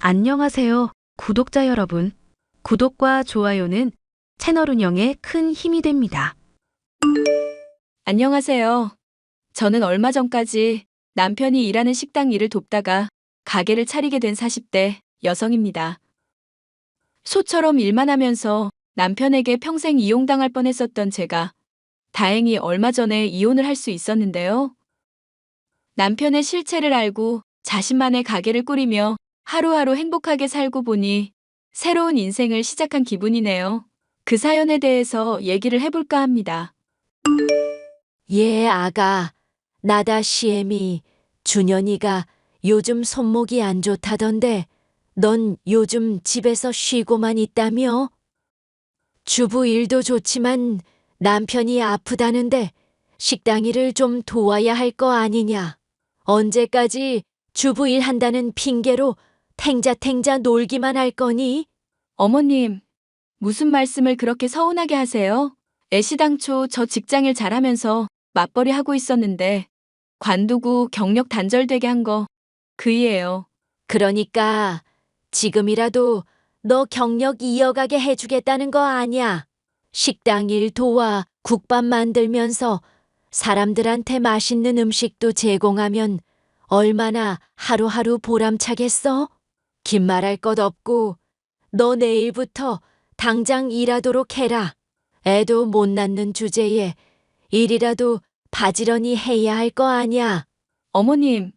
안녕하세요, 구독자 여러분. 구독과 좋아요는 채널 운영에 큰 힘이 됩니다. 안녕하세요. 저는 얼마 전까지 남편이 일하는 식당 일을 돕다가 가게를 차리게 된 40대 여성입니다. 소처럼 일만 하면서 남편에게 평생 이용당할 뻔했었던 제가 다행히 얼마 전에 이혼을 할 수 있었는데요. 남편의 실체를 알고 자신만의 가게를 꾸리며 하루하루 행복하게 살고 보니 새로운 인생을 시작한 기분이네요. 그 사연에 대해서 얘기를 해볼까 합니다. 예, 아가. 나다 시엠이 준현이가 요즘 손목이 안 좋다던데 넌 요즘 집에서 쉬고만 있다며? 주부 일도 좋지만 남편이 아프다는데 식당 일을 좀 도와야 할 거 아니냐? 언제까지 주부 일 한다는 핑계로 탱자탱자 놀기만 할 거니? 어머님, 무슨 말씀을 그렇게 서운하게 하세요? 애시당초 저 직장일 잘하면서 맞벌이 하고 있었는데 관두고 경력 단절되게 한 거 그이예요. 그러니까 지금이라도 너 경력 이어가게 해주겠다는 거 아냐? 식당 일 도와 국밥 만들면서 사람들한테 맛있는 음식도 제공하면 얼마나 하루하루 보람차겠어? 긴 말할 것 없고 너 내일부터 당장 일하도록 해라. 애도 못 낳는 주제에 일이라도 바지런히 해야 할 거 아냐? 어머님,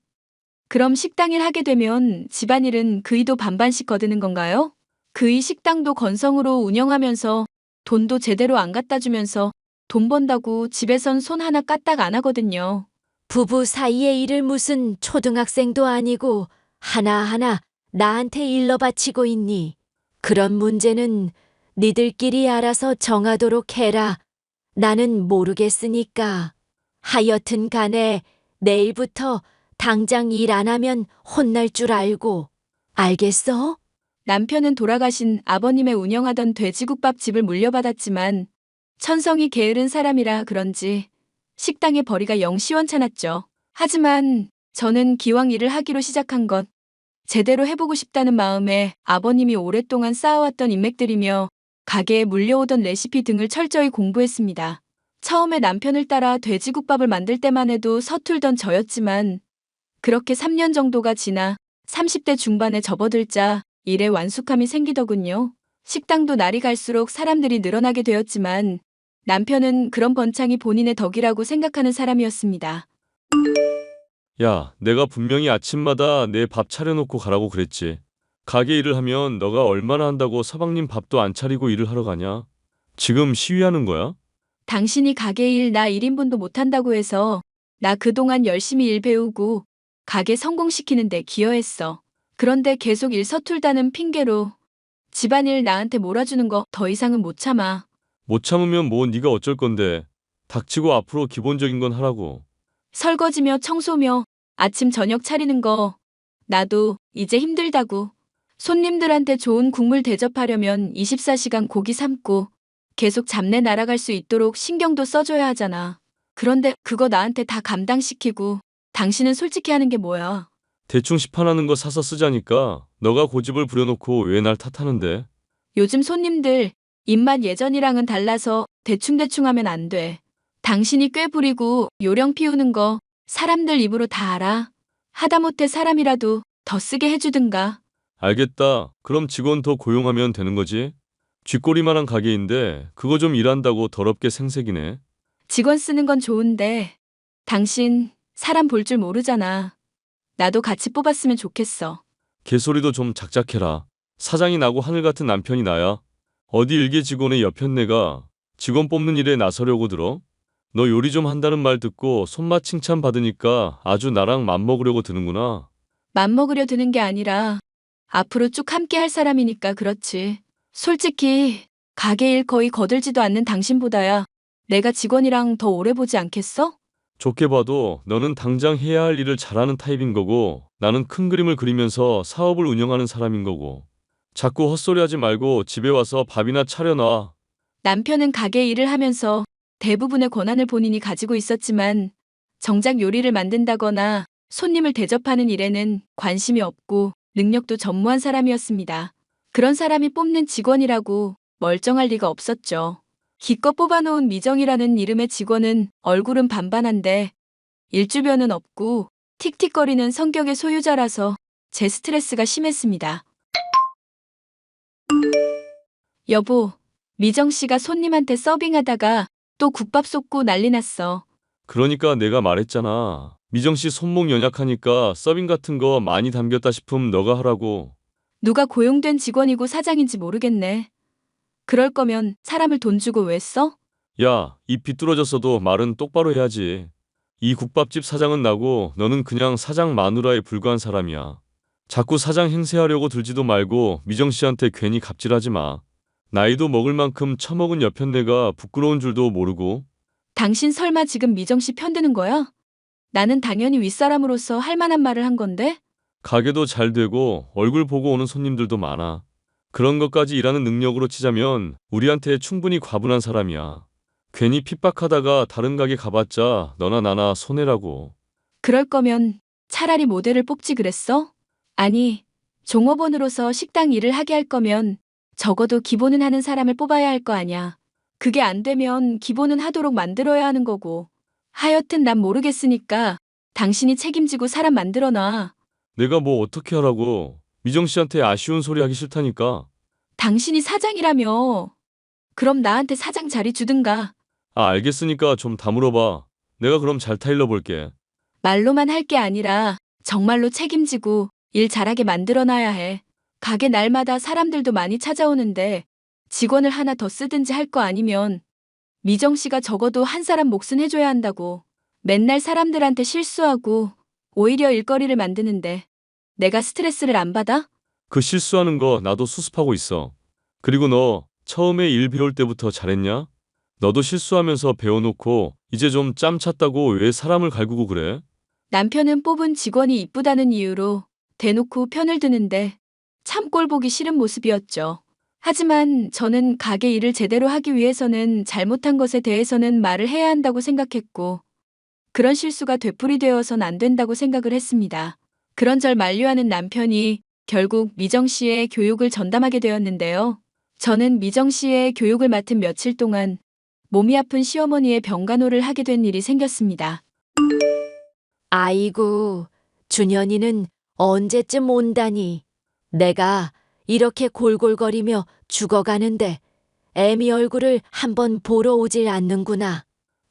그럼 식당일 하게 되면 집안일은 그이도 반반씩 거드는 건가요? 그이 식당도 건성으로 운영하면서 돈도 제대로 안 갖다 주면서 돈 번다고 집에선 손 하나 까딱 안 하거든요. 부부 사이의 일을 무슨 초등학생도 아니고 하나하나 나한테 일러 바치고 있니? 그런 문제는 니들끼리 알아서 정하도록 해라. 나는 모르겠으니까. 하여튼 간에 내일부터 당장 일 안 하면 혼날 줄 알고. 알겠어? 남편은 돌아가신 아버님의 운영하던 돼지국밥집을 물려받았지만 천성이 게으른 사람이라 그런지 식당의 벌이가 영 시원찮았죠. 하지만 저는 기왕 일을 하기로 시작한 것 제대로 해보고 싶다는 마음에 아버님이 오랫동안 쌓아왔던 인맥들이며 가게에 물려오던 레시피 등을 철저히 공부했습니다. 처음에 남편을 따라 돼지국밥을 만들 때만 해도 서툴던 저였지만 그렇게 3년 정도가 지나 30대 중반에 접어들자 일에 완숙함이 생기더군요. 식당도 날이 갈수록 사람들이 늘어나게 되었지만 남편은 그런 번창이 본인의 덕이라고 생각하는 사람이었습니다. 야, 내가 분명히 아침마다 내 밥 차려놓고 가라고 그랬지. 가게 일을 하면 너가 얼마나 한다고 서방님 밥도 안 차리고 일을 하러 가냐? 지금 시위하는 거야? 당신이 가게 일 나 1인분도 못한다고 해서 나 그동안 열심히 일 배우고 가게 성공시키는데 기여했어. 그런데 계속 일 서툴다는 핑계로 집안일 나한테 몰아주는 거 더 이상은 못 참아. 못 참으면 뭐 네가 어쩔 건데. 닥치고 앞으로 기본적인 건 하라고. 설거지며 청소며 아침 저녁 차리는 거 나도 이제 힘들다고. 손님들한테 좋은 국물 대접하려면 24시간 고기 삶고 계속 잡내 날아갈 수 있도록 신경도 써줘야 하잖아. 그런데 그거 나한테 다 감당시키고 당신은 솔직히 하는 게 뭐야? 대충 시판하는 거 사서 쓰자니까 너가 고집을 부려놓고 왜 날 탓하는데? 요즘 손님들 입맛 예전이랑은 달라서 대충대충 하면 안 돼. 당신이 꽤 부리고 요령 피우는 거 사람들 입으로 다 알아. 하다못해 사람이라도 더 쓰게 해주든가. 알겠다. 그럼 직원 더 고용하면 되는 거지? 쥐꼬리만한 가게인데 그거 좀 일한다고 더럽게 생색이네. 직원 쓰는 건 좋은데 당신 사람 볼 줄 모르잖아. 나도 같이 뽑았으면 좋겠어. 개소리도 좀 작작해라. 사장이 나고 하늘 같은 남편이 나야. 어디 일개 직원의 여편네가 직원 뽑는 일에 나서려고 들어? 너 요리 좀 한다는 말 듣고 손맛 칭찬 받으니까 아주 나랑 맘먹으려고 드는구나. 맘먹으려 드는 게 아니라 앞으로 쭉 함께 할 사람이니까 그렇지. 솔직히 가게 일 거의 거들지도 않는 당신보다야 내가 직원이랑 더 오래 보지 않겠어? 좋게 봐도 너는 당장 해야 할 일을 잘하는 타입인 거고 나는 큰 그림을 그리면서 사업을 운영하는 사람인 거고. 자꾸 헛소리하지 말고 집에 와서 밥이나 차려놔. 남편은 가게 일을 하면서 대부분의 권한을 본인이 가지고 있었지만 정작 요리를 만든다거나 손님을 대접하는 일에는 관심이 없고 능력도 전무한 사람이었습니다. 그런 사람이 뽑는 직원이라고 멀쩡할 리가 없었죠. 기껏 뽑아놓은 미정이라는 이름의 직원은 얼굴은 반반한데 일주변은 없고 틱틱거리는 성격의 소유자라서 제 스트레스가 심했습니다. 여보, 미정 씨가 손님한테 서빙하다가 또 국밥 쏟고 난리 났어. 그러니까 내가 말했잖아. 미정 씨 손목 연약하니까 서빙 같은 거 많이 담겼다 싶으면 너가 하라고. 누가 고용된 직원이고 사장인지 모르겠네. 그럴 거면 사람을 돈 주고 왜 써? 야, 입 비뚤어졌어도 말은 똑바로 해야지. 이 국밥집 사장은 나고 너는 그냥 사장 마누라에 불과한 사람이야. 자꾸 사장 행세하려고 들지도 말고 미정 씨한테 괜히 갑질하지 마. 나이도 먹을 만큼 처먹은 여편네가 부끄러운 줄도 모르고. 당신 설마 지금 미정 씨 편드는 거야? 나는 당연히 윗사람으로서 할 만한 말을 한 건데? 가게도 잘 되고 얼굴 보고 오는 손님들도 많아. 그런 것까지 일하는 능력으로 치자면 우리한테 충분히 과분한 사람이야. 괜히 핍박하다가 다른 가게 가봤자 너나 나나 손해라고. 그럴 거면 차라리 모델을 뽑지 그랬어? 아니, 종업원으로서 식당 일을 하게 할 거면 적어도 기본은 하는 사람을 뽑아야 할 거 아냐. 그게 안 되면 기본은 하도록 만들어야 하는 거고. 하여튼 난 모르겠으니까 당신이 책임지고 사람 만들어 놔. 내가 뭐 어떻게 하라고. 미정 씨한테 아쉬운 소리 하기 싫다니까. 당신이 사장이라며. 그럼 나한테 사장 자리 주든가. 아, 알겠으니까 좀 다물어봐. 내가 그럼 잘 타일러 볼게. 말로만 할 게 아니라 정말로 책임지고 일 잘하게 만들어 놔야 해. 가게 날마다 사람들도 많이 찾아오는데 직원을 하나 더 쓰든지 할 거 아니면 미정 씨가 적어도 한 사람 몫은 해줘야 한다고. 맨날 사람들한테 실수하고 오히려 일거리를 만드는데 내가 스트레스를 안 받아? 그 실수하는 거 나도 수습하고 있어. 그리고 너 처음에 일 배울 때부터 잘했냐? 너도 실수하면서 배워놓고 이제 좀 짬 찼다고 왜 사람을 갈구고 그래? 남편은 뽑은 직원이 이쁘다는 이유로 대놓고 편을 드는데 참 꼴 보기 싫은 모습이었죠. 하지만 저는 가게 일을 제대로 하기 위해서는 잘못한 것에 대해서는 말을 해야 한다고 생각했고 그런 실수가 되풀이되어선 안 된다고 생각을 했습니다. 그런 절 만류하는 남편이 결국 미정 씨의 교육을 전담하게 되었는데요. 저는 미정 씨의 교육을 맡은 며칠 동안 몸이 아픈 시어머니의 병간호를 하게 된 일이 생겼습니다. 아이고, 준현이는 언제쯤 온다니. 내가 이렇게 골골거리며 죽어가는데 애미 얼굴을 한번 보러 오질 않는구나.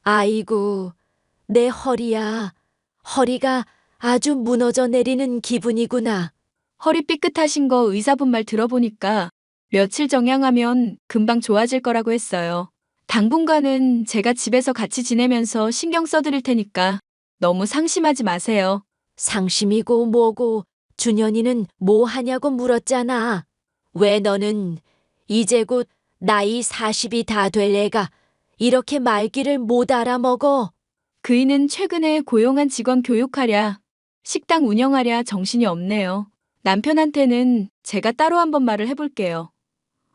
아이고, 내 허리야. 허리가 아주 무너져 내리는 기분이구나. 허리 삐끗하신 거 의사분 말 들어보니까 며칠 정양하면 금방 좋아질 거라고 했어요. 당분간은 제가 집에서 같이 지내면서 신경 써드릴 테니까 너무 상심하지 마세요. 상심이고 뭐고 준현이는 뭐 하냐고 물었잖아. 왜 너는 이제 곧 나이 40이 다 될 애가 이렇게 말귀를 못 알아먹어? 그이는 최근에 고용한 직원 교육하랴, 식당 운영하랴 정신이 없네요. 남편한테는 제가 따로 한번 말을 해볼게요.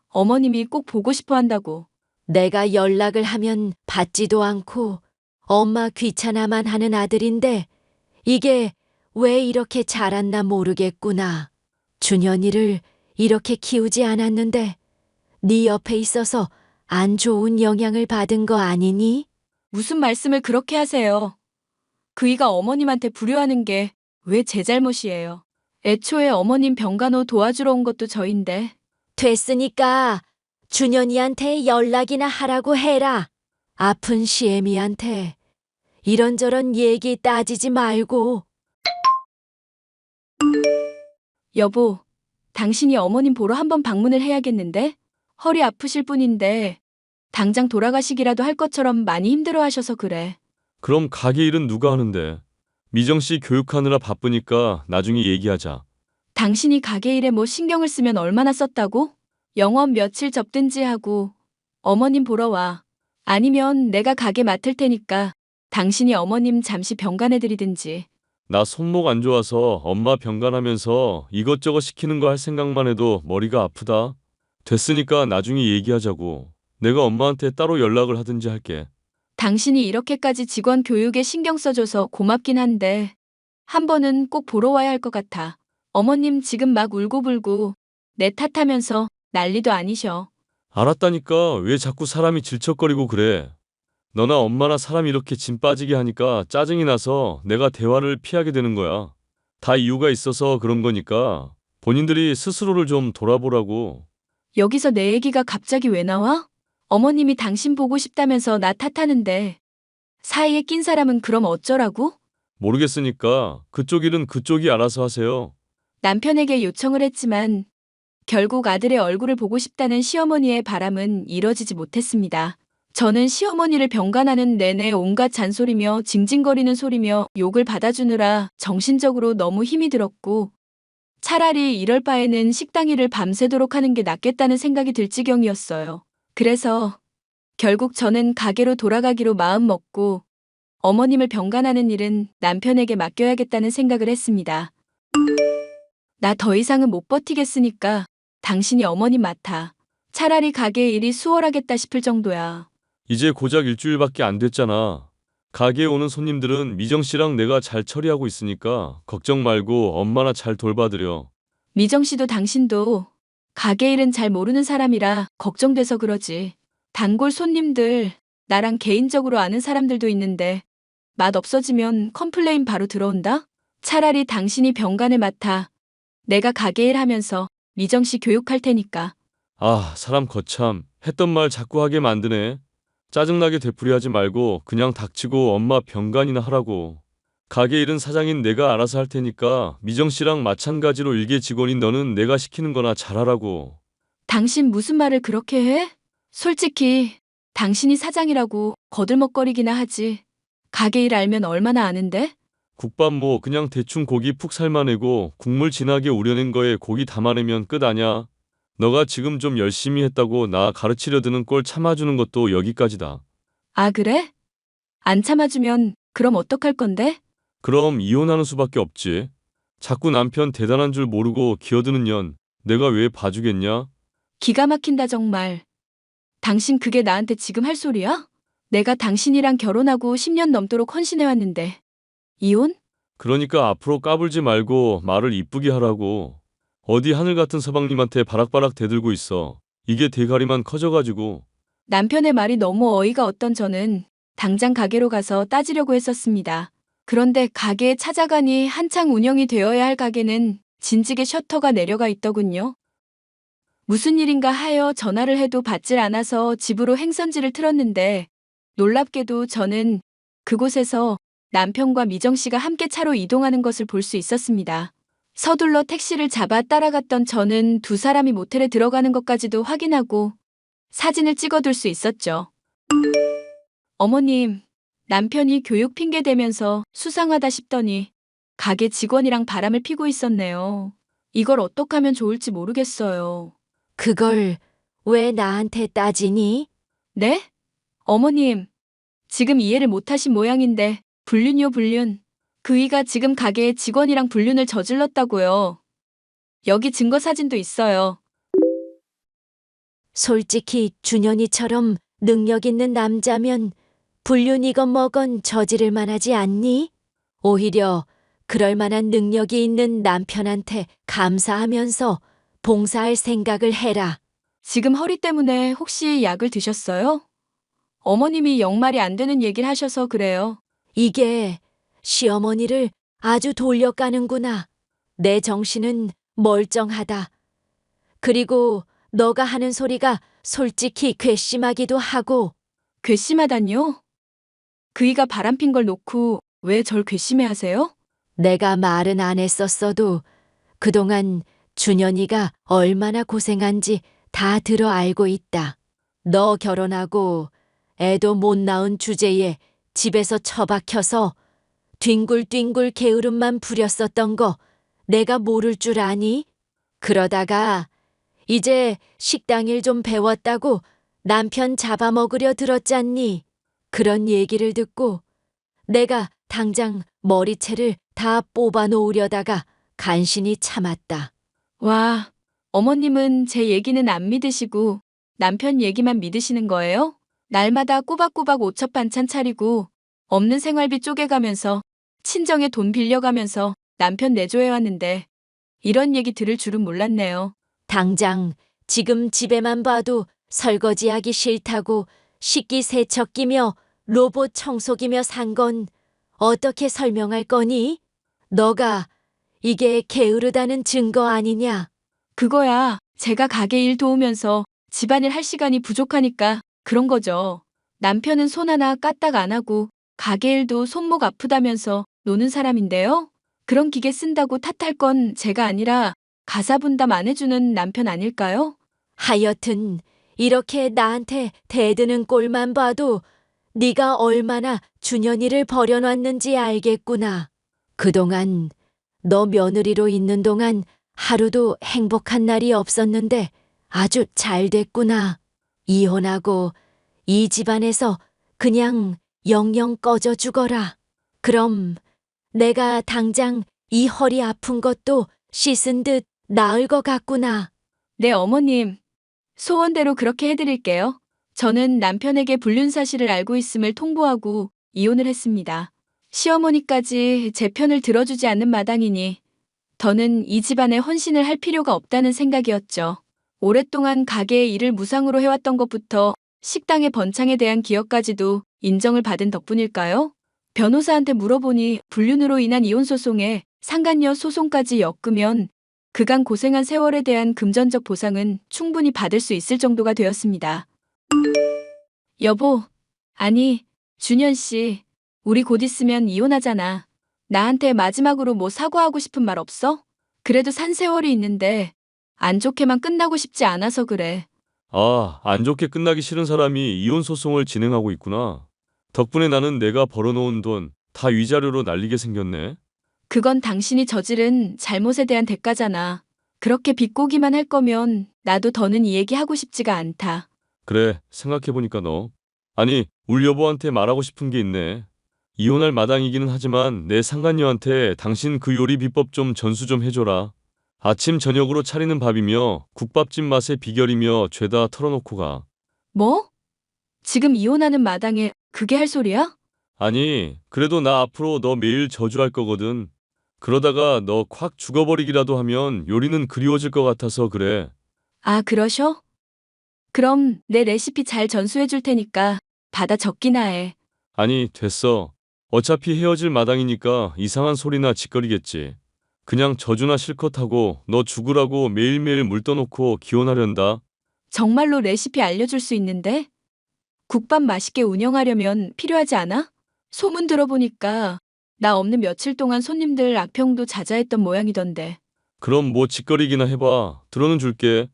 어머님이 꼭 보고 싶어 한다고. 내가 연락을 하면 받지도 않고 엄마 귀찮아만 하는 아들인데 이게 왜 이렇게 자랐나 모르겠구나. 준현이를 이렇게 키우지 않았는데 네 옆에 있어서 안 좋은 영향을 받은 거 아니니? 무슨 말씀을 그렇게 하세요. 그이가 어머님한테 불효하는 게 왜 제 잘못이에요. 애초에 어머님 병간호 도와주러 온 것도 저인데. 됐으니까 준현이한테 연락이나 하라고 해라. 아픈 시애미한테 이런저런 얘기 따지지 말고. 여보, 당신이 어머님 보러 한번 방문을 해야겠는데? 허리 아프실 뿐인데 당장 돌아가시기라도 할 것처럼 많이 힘들어하셔서 그래. 그럼 가게 일은 누가 하는데? 미정 씨 교육하느라 바쁘니까 나중에 얘기하자. 당신이 가게 일에 뭐 신경을 쓰면 얼마나 썼다고? 영업 며칠 접든지 하고 어머님 보러 와. 아니면 내가 가게 맡을 테니까 당신이 어머님 잠시 병간해드리든지. 나 손목 안 좋아서 엄마 병간하면서 이것저것 시키는 거 할 생각만 해도 머리가 아프다. 됐으니까 나중에 얘기하자고. 내가 엄마한테 따로 연락을 하든지 할게. 당신이 이렇게까지 직원 교육에 신경 써줘서 고맙긴 한데 한 번은 꼭 보러 와야 할 것 같아. 어머님 지금 막 울고불고 내 탓하면서 난리도 아니셔. 알았다니까 왜 자꾸 사람이 질척거리고 그래. 너나 엄마나 사람 이렇게 짐 빠지게 하니까 짜증이 나서 내가 대화를 피하게 되는 거야. 다 이유가 있어서 그런 거니까 본인들이 스스로를 좀 돌아보라고. 여기서 내 얘기가 갑자기 왜 나와? 어머님이 당신 보고 싶다면서 나 탓하는데 사이에 낀 사람은 그럼 어쩌라고? 모르겠으니까 그쪽 일은 그쪽이 알아서 하세요. 남편에게 요청을 했지만 결국 아들의 얼굴을 보고 싶다는 시어머니의 바람은 이뤄지지 못했습니다. 저는 시어머니를 병간하는 내내 온갖 잔소리며 징징거리는 소리며 욕을 받아주느라 정신적으로 너무 힘이 들었고 차라리 이럴 바에는 식당 일을 밤새도록 하는 게 낫겠다는 생각이 들 지경이었어요. 그래서 결국 저는 가게로 돌아가기로 마음먹고 어머님을 병간하는 일은 남편에게 맡겨야겠다는 생각을 했습니다. 나 더 이상은 못 버티겠으니까 당신이 어머님 맡아. 차라리 가게 일이 수월하겠다 싶을 정도야. 이제 고작 일주일밖에 안 됐잖아. 가게에 오는 손님들은 미정 씨랑 내가 잘 처리하고 있으니까 걱정 말고 엄마나 잘 돌봐드려. 미정 씨도 당신도 가게 일은 잘 모르는 사람이라 걱정돼서 그러지. 단골 손님들, 나랑 개인적으로 아는 사람들도 있는데 맛 없어지면 컴플레인 바로 들어온다? 차라리 당신이 병간을 맡아. 내가 가게 일 하면서 미정 씨 교육할 테니까. 아, 사람 거참 했던 말 자꾸 하게 만드네. 짜증나게 되풀이하지 말고 그냥 닥치고 엄마 병간이나 하라고. 가게 일은 사장인 내가 알아서 할 테니까 미정 씨랑 마찬가지로 일개 직원인 너는 내가 시키는 거나 잘하라고. 당신 무슨 말을 그렇게 해? 솔직히 당신이 사장이라고 거들먹거리기나 하지. 가게 일 알면 얼마나 아는데? 국밥 뭐 그냥 대충 고기 푹 삶아내고 국물 진하게 우려낸 거에 고기 담아내면 끝 아냐? 너가 지금 좀 열심히 했다고 나 가르치려 드는 꼴 참아주는 것도 여기까지다. 아, 그래? 안 참아주면 그럼 어떡할 건데? 그럼 이혼하는 수밖에 없지. 자꾸 남편 대단한 줄 모르고 기어드는 년, 내가 왜 봐주겠냐? 기가 막힌다 정말. 당신 그게 나한테 지금 할 소리야? 내가 당신이랑 결혼하고 10년 넘도록 헌신해왔는데. 이혼? 그러니까 앞으로 까불지 말고 말을 이쁘게 하라고. 어디 하늘 같은 서방님한테 바락바락 대들고 있어. 이게 대가리만 커져가지고. 남편의 말이 너무 어이가 없던 저는 당장 가게로 가서 따지려고 했었습니다. 그런데 가게에 찾아가니 한창 운영이 되어야 할 가게는 진지게 셔터가 내려가 있더군요. 무슨 일인가 하여 전화를 해도 받질 않아서 집으로 행선지를 틀었는데 놀랍게도 저는 그곳에서 남편과 미정 씨가 함께 차로 이동하는 것을 볼 수 있었습니다. 서둘러 택시를 잡아 따라갔던 저는 두 사람이 모텔에 들어가는 것까지도 확인하고 사진을 찍어둘 수 있었죠. 어머님, 남편이 교육 핑계 대면서 수상하다 싶더니 가게 직원이랑 바람을 피고 있었네요. 이걸 어떻게 하면 좋을지 모르겠어요. 그걸 왜 나한테 따지니? 네? 어머님, 지금 이해를 못하신 모양인데 불륜이요 불륜. 그이가 지금 가게에 직원이랑 불륜을 저질렀다고요. 여기 증거 사진도 있어요. 솔직히 준현이처럼 능력 있는 남자면 불륜이건 뭐건 저지를 만하지 않니? 오히려 그럴 만한 능력이 있는 남편한테 감사하면서 봉사할 생각을 해라. 지금 허리 때문에 혹시 약을 드셨어요? 어머님이 영 말이 안 되는 얘기를 하셔서 그래요. 이게 시어머니를 아주 돌려가는구나. 내 정신은 멀쩡하다. 그리고 너가 하는 소리가 솔직히 괘씸하기도 하고. 괘씸하다뇨? 그이가 바람핀 걸 놓고 왜 절 괘씸해하세요? 내가 말은 안 했었어도 그동안 준현이가 얼마나 고생한지 다 들어 알고 있다. 너 결혼하고 애도 못 낳은 주제에 집에서 처박혀서 뒹굴뒹굴 게으름만 부렸었던 거 내가 모를 줄 아니? 그러다가 이제 식당 일 좀 배웠다고 남편 잡아먹으려 들었잖니. 그런 얘기를 듣고 내가 당장 머리채를 다 뽑아 놓으려다가 간신히 참았다. 와, 어머님은 제 얘기는 안 믿으시고 남편 얘기만 믿으시는 거예요? 날마다 꼬박꼬박 오첩 반찬 차리고 없는 생활비 쪼개가면서 친정에 돈 빌려가면서 남편 내조해왔는데 이런 얘기 들을 줄은 몰랐네요. 당장 지금 집에만 봐도 설거지하기 싫다고 식기세척기며 로봇 청소기며 산 건 어떻게 설명할 거니? 너가 이게 게으르다는 증거 아니냐? 그거야 제가 가게 일 도우면서 집안일 할 시간이 부족하니까 그런 거죠. 남편은 손 하나 까딱 안 하고 가게 일도 손목 아프다면서 노는 사람인데요. 그런 기계 쓴다고 탓할 건 제가 아니라 가사 분담 안 해주는 남편 아닐까요? 하여튼 이렇게 나한테 대드는 꼴만 봐도 네가 얼마나 준현이를 버려놨는지 알겠구나. 그동안 너 며느리로 있는 동안 하루도 행복한 날이 없었는데 아주 잘 됐구나. 이혼하고 이 집안에서 그냥 영영 꺼져 죽어라. 그럼 내가 당장 이 허리 아픈 것도 씻은 듯 나을 것 같구나. 네, 어머님. 소원대로 그렇게 해드릴게요. 저는 남편에게 불륜 사실을 알고 있음을 통보하고 이혼을 했습니다. 시어머니까지 제 편을 들어주지 않는 마당이니 더는 이 집안에 헌신을 할 필요가 없다는 생각이었죠. 오랫동안 가게의 일을 무상으로 해왔던 것부터 식당의 번창에 대한 기여까지도 인정을 받은 덕분일까요? 변호사한테 물어보니 불륜으로 인한 이혼 소송에 상간녀 소송까지 엮으면 그간 고생한 세월에 대한 금전적 보상은 충분히 받을 수 있을 정도가 되었습니다. 여보, 아니, 준현 씨, 우리 곧 있으면 이혼하잖아. 나한테 마지막으로 뭐 사과하고 싶은 말 없어? 그래도 산 세월이 있는데 안 좋게만 끝나고 싶지 않아서 그래. 아, 안 좋게 끝나기 싫은 사람이 이혼 소송을 진행하고 있구나. 덕분에 나는 내가 벌어놓은 돈 다 위자료로 날리게 생겼네. 그건 당신이 저지른 잘못에 대한 대가잖아. 그렇게 비꼬기만 할 거면 나도 더는 이 얘기 하고 싶지가 않다. 그래, 생각해보니까 너. 아니, 울 여보한테 말하고 싶은 게 있네. 이혼할 마당이기는 하지만 내 상간녀한테 당신 그 요리 비법 좀 전수 좀 해줘라. 아침 저녁으로 차리는 밥이며 국밥집 맛의 비결이며 죄다 털어놓고 가. 뭐? 지금 이혼하는 마당에 그게 할 소리야? 아니, 그래도 나 앞으로 너 매일 저주할 거거든. 그러다가 너 콱 죽어버리기라도 하면 요리는 그리워질 것 같아서 그래. 아, 그러셔? 그럼 내 레시피 잘 전수해 줄 테니까 받아 적기나 해. 아니, 됐어. 어차피 헤어질 마당이니까 이상한 소리나 짓거리겠지. 그냥 저주나 실컷 하고 너 죽으라고 매일매일 물 떠놓고 기원하련다. 정말로 레시피 알려줄 수 있는데? 국밥 맛있게 운영하려면 필요하지 않아? 소문 들어보니까 나 없는 며칠 동안 손님들 악평도 자자했던 모양이던데. 그럼 뭐 짓거리기나 해봐. 들어는 줄게.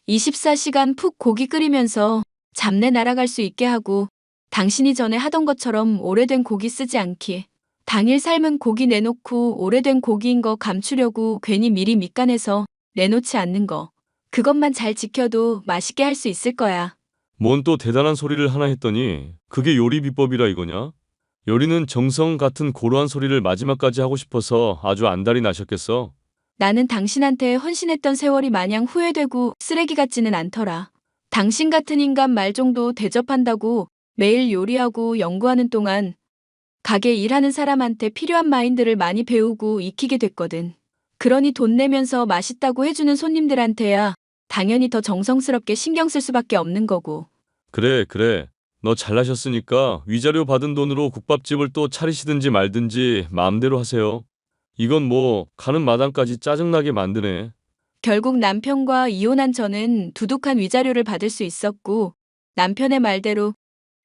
24시간 푹 고기 끓이면서 잡내 날아갈 수 있게 하고 당신이 전에 하던 것처럼 오래된 고기 쓰지 않기. 당일 삶은 고기 내놓고 오래된 고기인 거 감추려고 괜히 미리 밑간해서 내놓지 않는 거. 그것만 잘 지켜도 맛있게 할 수 있을 거야. 뭔 또 대단한 소리를 하나 했더니 그게 요리 비법이라 이거냐? 요리는 정성 같은 고루한 소리를 마지막까지 하고 싶어서 아주 안달이 나셨겠어. 나는 당신한테 헌신했던 세월이 마냥 후회되고 쓰레기 같지는 않더라. 당신 같은 인간 말 정도 대접한다고 매일 요리하고 연구하는 동안 가게 일하는 사람한테 필요한 마인드를 많이 배우고 익히게 됐거든. 그러니 돈 내면서 맛있다고 해주는 손님들한테야 당연히 더 정성스럽게 신경 쓸 수밖에 없는 거고. 그래, 그래. 너 잘나셨으니까 위자료 받은 돈으로 국밥집을 또 차리시든지 말든지 마음대로 하세요. 이건 뭐 가는 마당까지 짜증나게 만드네. 결국 남편과 이혼한 저는 두둑한 위자료를 받을 수 있었고 남편의 말대로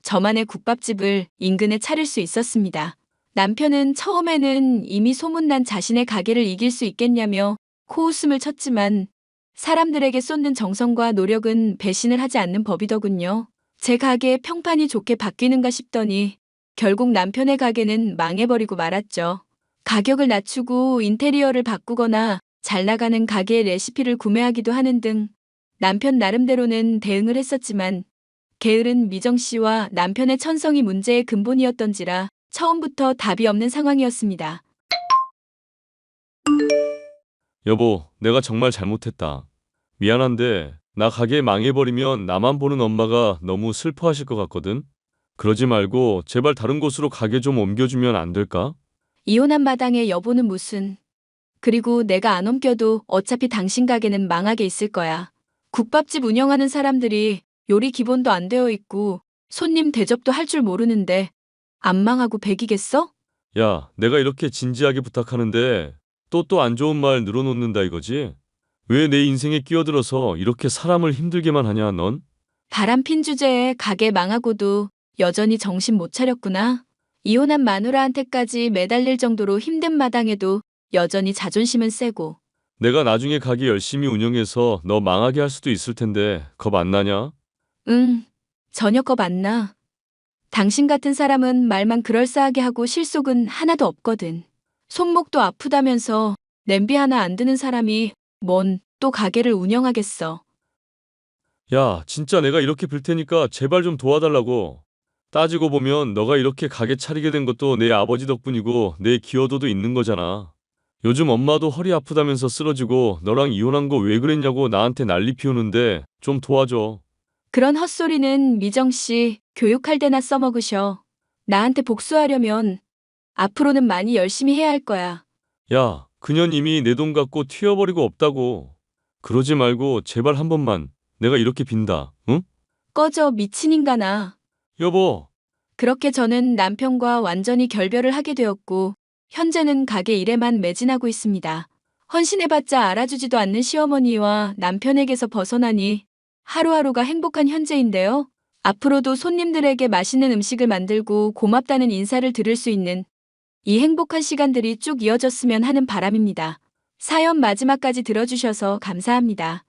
저만의 국밥집을 인근에 차릴 수 있었습니다. 남편은 처음에는 이미 소문난 자신의 가게를 이길 수 있겠냐며 코웃음을 쳤지만 사람들에게 쏟는 정성과 노력은 배신을 하지 않는 법이더군요. 제 가게의 평판이 좋게 바뀌는가 싶더니 결국 남편의 가게는 망해버리고 말았죠. 가격을 낮추고 인테리어를 바꾸거나 잘 나가는 가게의 레시피를 구매하기도 하는 등 남편 나름대로는 대응을 했었지만 게으른 미정 씨와 남편의 천성이 문제의 근본이었던지라 처음부터 답이 없는 상황이었습니다. 여보, 내가 정말 잘못했다. 미안한데 나 가게 망해버리면 나만 보는 엄마가 너무 슬퍼하실 것 같거든. 그러지 말고 제발 다른 곳으로 가게 좀 옮겨주면 안 될까? 이혼한 마당에 여보는 무슨. 그리고 내가 안 옮겨도 어차피 당신 가게는 망하게 있을 거야. 국밥집 운영하는 사람들이 요리 기본도 안 되어 있고 손님 대접도 할 줄 모르는데 안 망하고 백이겠어? 야, 내가 이렇게 진지하게 부탁하는데 또 안 좋은 말 늘어놓는다 이거지? 왜 내 인생에 끼어들어서 이렇게 사람을 힘들게만 하냐, 넌? 바람핀 주제에 가게 망하고도 여전히 정신 못 차렸구나. 이혼한 마누라한테까지 매달릴 정도로 힘든 마당에도 여전히 자존심은 세고. 내가 나중에 가게 열심히 운영해서 너 망하게 할 수도 있을 텐데 겁 안 나냐? 응, 전혀 겁 안 나. 당신 같은 사람은 말만 그럴싸하게 하고 실속은 하나도 없거든. 손목도 아프다면서 냄비 하나 안 드는 사람이 뭔 또 가게를 운영하겠어. 야, 진짜 내가 이렇게 빌 테니까 제발 좀 도와달라고. 따지고 보면 너가 이렇게 가게 차리게 된 것도 내 아버지 덕분이고 내 기여도도 있는 거잖아. 요즘 엄마도 허리 아프다면서 쓰러지고 너랑 이혼한 거 왜 그랬냐고 나한테 난리 피우는데 좀 도와줘. 그런 헛소리는 미정 씨 교육할 때나 써먹으셔. 나한테 복수하려면 앞으로는 많이 열심히 해야 할 거야. 야, 그년 이미 내 돈 갖고 튀어버리고 없다고. 그러지 말고 제발 한 번만 내가 이렇게 빈다. 응? 꺼져 미친 인간아. 여보. 그렇게 저는 남편과 완전히 결별을 하게 되었고 현재는 가게 일에만 매진하고 있습니다. 헌신해봤자 알아주지도 않는 시어머니와 남편에게서 벗어나니 하루하루가 행복한 현재인데요. 앞으로도 손님들에게 맛있는 음식을 만들고 고맙다는 인사를 들을 수 있는 이 행복한 시간들이 쭉 이어졌으면 하는 바람입니다. 사연 마지막까지 들어주셔서 감사합니다.